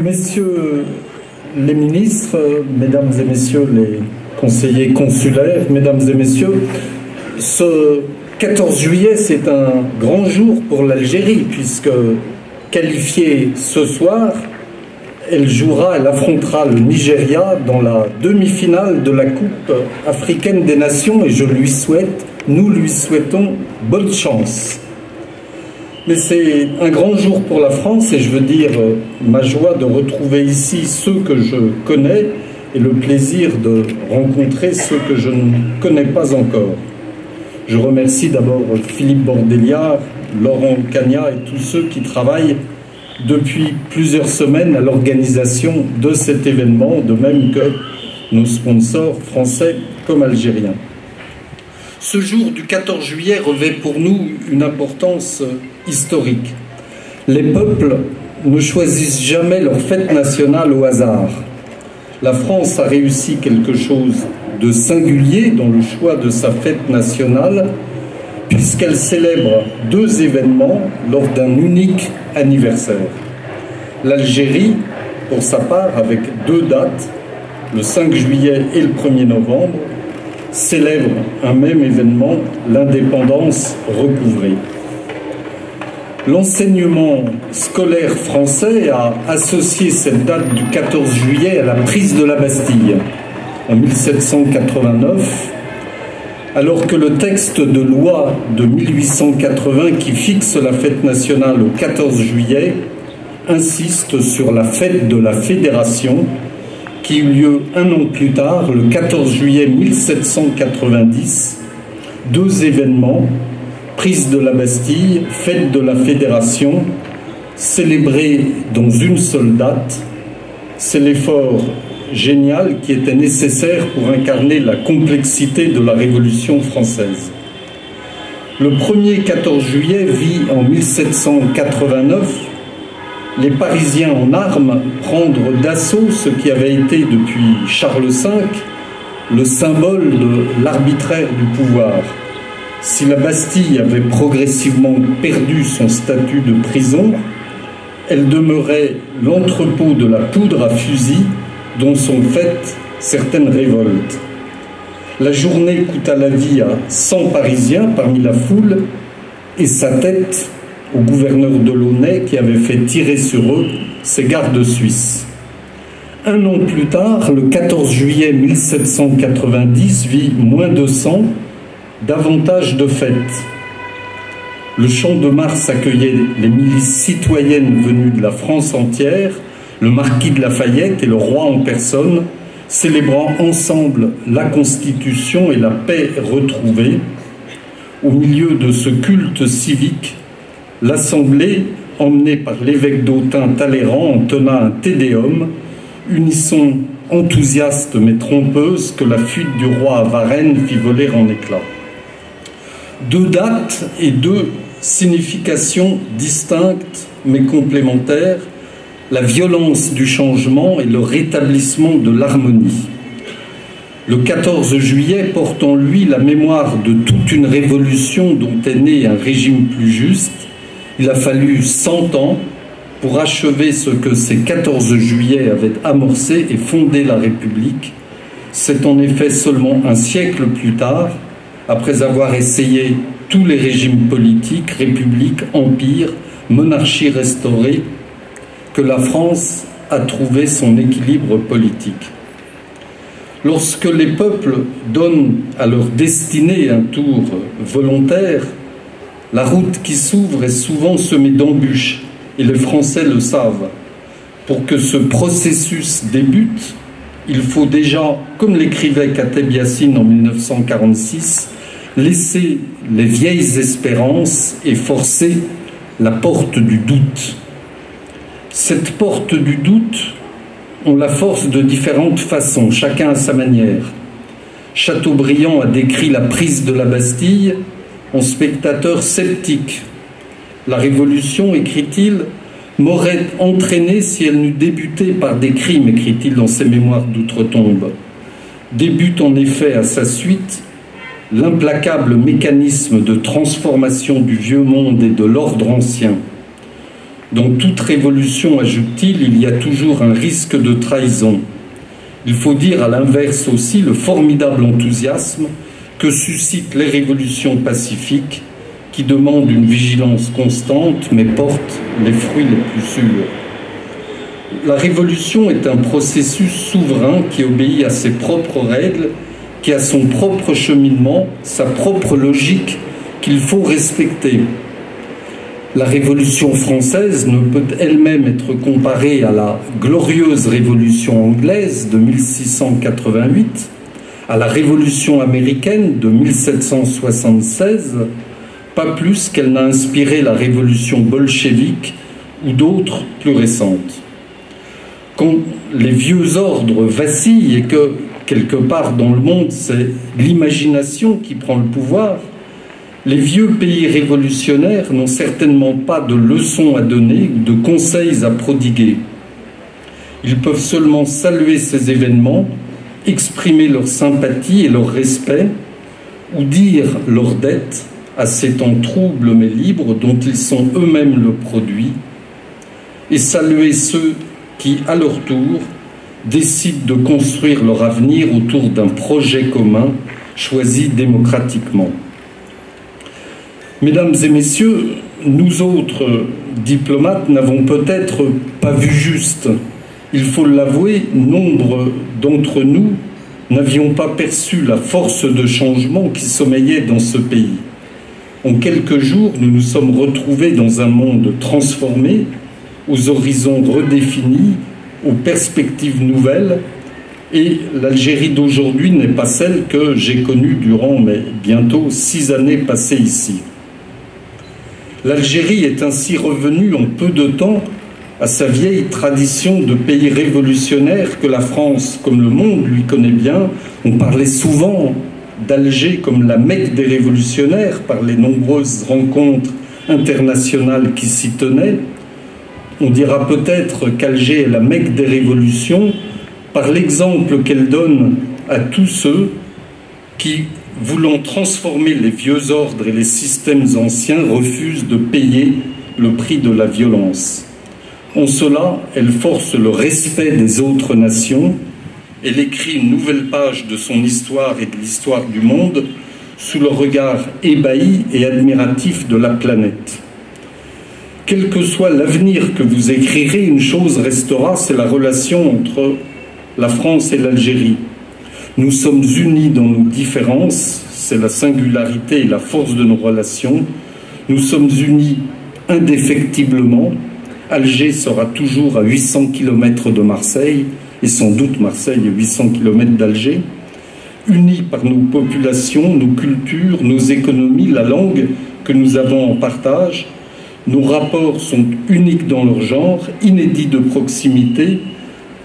Messieurs les ministres, mesdames et messieurs les conseillers consulaires, mesdames et messieurs, ce 14 juillet, c'est un grand jour pour l'Algérie, puisque qualifiée ce soir, elle affrontera le Nigeria dans la demi-finale de la Coupe africaine des Nations, et nous lui souhaitons bonne chance. Mais c'est un grand jour pour la France, et je veux dire ma joie de retrouver ici ceux que je connais et le plaisir de rencontrer ceux que je ne connais pas encore. Je remercie d'abord Philippe Bordéliard, Laurent Cagna et tous ceux qui travaillent depuis plusieurs semaines à l'organisation de cet événement, de même que nos sponsors français comme algériens. Ce jour du 14 juillet revêt pour nous une importance historique. Les peuples ne choisissent jamais leur fête nationale au hasard. La France a réussi quelque chose de singulier dans le choix de sa fête nationale, puisqu'elle célèbre deux événements lors d'un unique anniversaire. L'Algérie, pour sa part, avec deux dates, le 5 juillet et le 1er novembre, célèbre un même événement, l'indépendance recouvrée. L'enseignement scolaire français a associé cette date du 14 juillet à la prise de la Bastille en 1789, alors que le texte de loi de 1880 qui fixe la fête nationale au 14 juillet insiste sur la fête de la Fédération qui eut lieu un an plus tard, le 14 juillet 1790, deux événements, prise de la Bastille, fête de la Fédération, célébrés dans une seule date. C'est l'effort génial qui était nécessaire pour incarner la complexité de la Révolution française. Le premier 14 juillet vit en 1789 les Parisiens en armes prendre d'assaut ce qui avait été depuis Charles V le symbole de l'arbitraire du pouvoir. Si la Bastille avait progressivement perdu son statut de prison, elle demeurait l'entrepôt de la poudre à fusil dont sont faites certaines révoltes. La journée coûta la vie à 100 Parisiens parmi la foule et sa tête au gouverneur de Launay qui avait fait tirer sur eux ses gardes suisses. Un an plus tard, le 14 juillet 1790, vit moins de 100, davantage de fêtes. Le Champ de Mars accueillait les milices citoyennes venues de la France entière, le marquis de Lafayette et le roi en personne, célébrant ensemble la Constitution et la paix retrouvée. Au milieu de ce culte civique, l'Assemblée, emmenée par l'évêque d'Autun Talleyrand, entonna un Te Deum, unisson enthousiaste mais trompeuse que la fuite du roi à Varennes fit voler en éclats. Deux dates et deux significations distinctes mais complémentaires, la violence du changement et le rétablissement de l'harmonie. Le 14 juillet porte en lui la mémoire de toute une révolution dont est né un régime plus juste. Il a fallu 100 ans pour achever ce que ces 14 juillet avaient amorcé et fondé la République. C'est en effet seulement un siècle plus tard, après avoir essayé tous les régimes politiques, républiques, empires, monarchies restaurées, que la France a trouvé son équilibre politique. Lorsque les peuples donnent à leur destinée un tour volontaire, la route qui s'ouvre est souvent semée d'embûches, et les Français le savent. Pour que ce processus débute, il faut déjà, comme l'écrivait Kateb Yassine en 1946, laisser les vieilles espérances et forcer la porte du doute. Cette porte du doute, on la force de différentes façons, chacun à sa manière. Chateaubriand a décrit la prise de la Bastille en spectateur sceptique. La Révolution, écrit-il, m'aurait entraîné si elle n'eût débuté par des crimes, écrit-il dans ses mémoires d'outre-tombe. Débute en effet à sa suite l'implacable mécanisme de transformation du vieux monde et de l'ordre ancien. Dans toute révolution, ajoute-t-il, il y a toujours un risque de trahison. Il faut dire à l'inverse aussi le formidable enthousiasme que suscitent les révolutions pacifiques qui demandent une vigilance constante mais portent les fruits les plus sûrs. La révolution est un processus souverain qui obéit à ses propres règles, qui a son propre cheminement, sa propre logique qu'il faut respecter. La Révolution française ne peut elle-même être comparée à la glorieuse Révolution anglaise de 1688, à la Révolution américaine de 1776, pas plus qu'elle n'a inspiré la Révolution bolchevique ou d'autres plus récentes. Quand les vieux ordres vacillent et que, quelque part dans le monde, c'est l'imagination qui prend le pouvoir, les vieux pays révolutionnaires n'ont certainement pas de leçons à donner ou de conseils à prodiguer. Ils peuvent seulement saluer ces événements, exprimer leur sympathie et leur respect, ou dire leur dette à ces temps troubles mais libres dont ils sont eux-mêmes le produit, et saluer ceux qui, à leur tour, décident de construire leur avenir autour d'un projet commun choisi démocratiquement. Mesdames et messieurs, nous autres diplomates n'avons peut-être pas vu juste. Il faut l'avouer, nombre d'entre nous n'avions pas perçu la force de changement qui sommeillait dans ce pays. En quelques jours, nous nous sommes retrouvés dans un monde transformé, aux horizons redéfinis, aux perspectives nouvelles, et l'Algérie d'aujourd'hui n'est pas celle que j'ai connue durant bientôt 6 années passées ici. L'Algérie est ainsi revenue en peu de temps à sa vieille tradition de pays révolutionnaire que la France, comme le monde, lui connaît bien. On parlait souvent d'Alger comme la Mecque des révolutionnaires par les nombreuses rencontres internationales qui s'y tenaient. On dira peut-être qu'Alger est la Mecque des révolutions par l'exemple qu'elle donne à tous ceux qui, voulant transformer les vieux ordres et les systèmes anciens, refusent de payer le prix de la violence. En cela, elle force le respect des autres nations. Elle écrit une nouvelle page de son histoire et de l'histoire du monde sous le regard ébahi et admiratif de la planète. Quel que soit l'avenir que vous écrirez, une chose restera, c'est la relation entre la France et l'Algérie. Nous sommes unis dans nos différences, c'est la singularité et la force de nos relations. Nous sommes unis indéfectiblement. Alger sera toujours à 800 km de Marseille, et sans doute Marseille à 800 km d'Alger. Unis par nos populations, nos cultures, nos économies, la langue que nous avons en partage. Nos rapports sont uniques dans leur genre, inédits de proximité,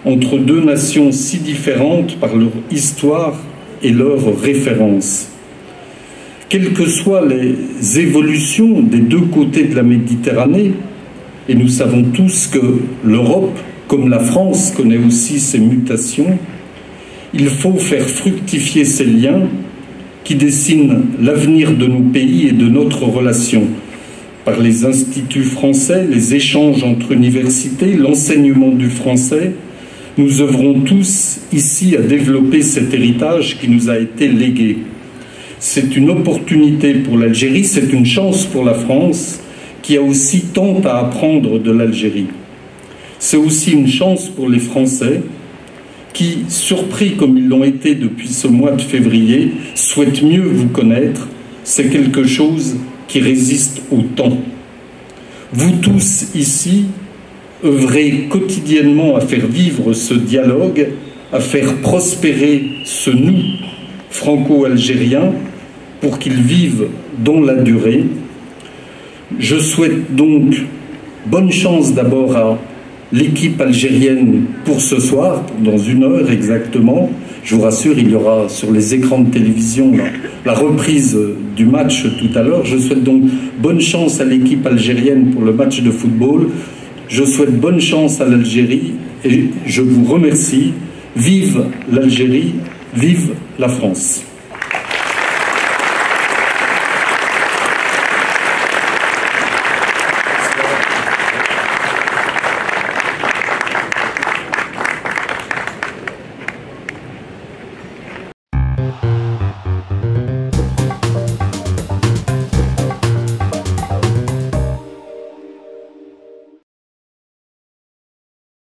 entre deux nations si différentes par leur histoire et leurs références. Quelles que soient les évolutions des deux côtés de la Méditerranée, et nous savons tous que l'Europe, comme la France, connaît aussi ses mutations, il faut faire fructifier ces liens qui dessinent l'avenir de nos pays et de notre relation, par les instituts français, les échanges entre universités, l'enseignement du français. Nous œuvrons tous ici à développer cet héritage qui nous a été légué. C'est une opportunité pour l'Algérie, c'est une chance pour la France, qui a aussi tant à apprendre de l'Algérie. C'est aussi une chance pour les Français, qui, surpris comme ils l'ont été depuis ce mois de février, souhaitent mieux vous connaître. C'est quelque chose qui résiste au temps. Vous tous ici, œuvrez quotidiennement à faire vivre ce dialogue, à faire prospérer ce nous franco-algérien pour qu'il vive dans la durée. Je souhaite donc bonne chance d'abord à l'équipe algérienne pour ce soir, dans 1 heure exactement. Je vous rassure, il y aura sur les écrans de télévision la reprise du match tout à l'heure. Je souhaite donc bonne chance à l'équipe algérienne pour le match de football. Je souhaite bonne chance à l'Algérie et je vous remercie. Vive l'Algérie, vive la France.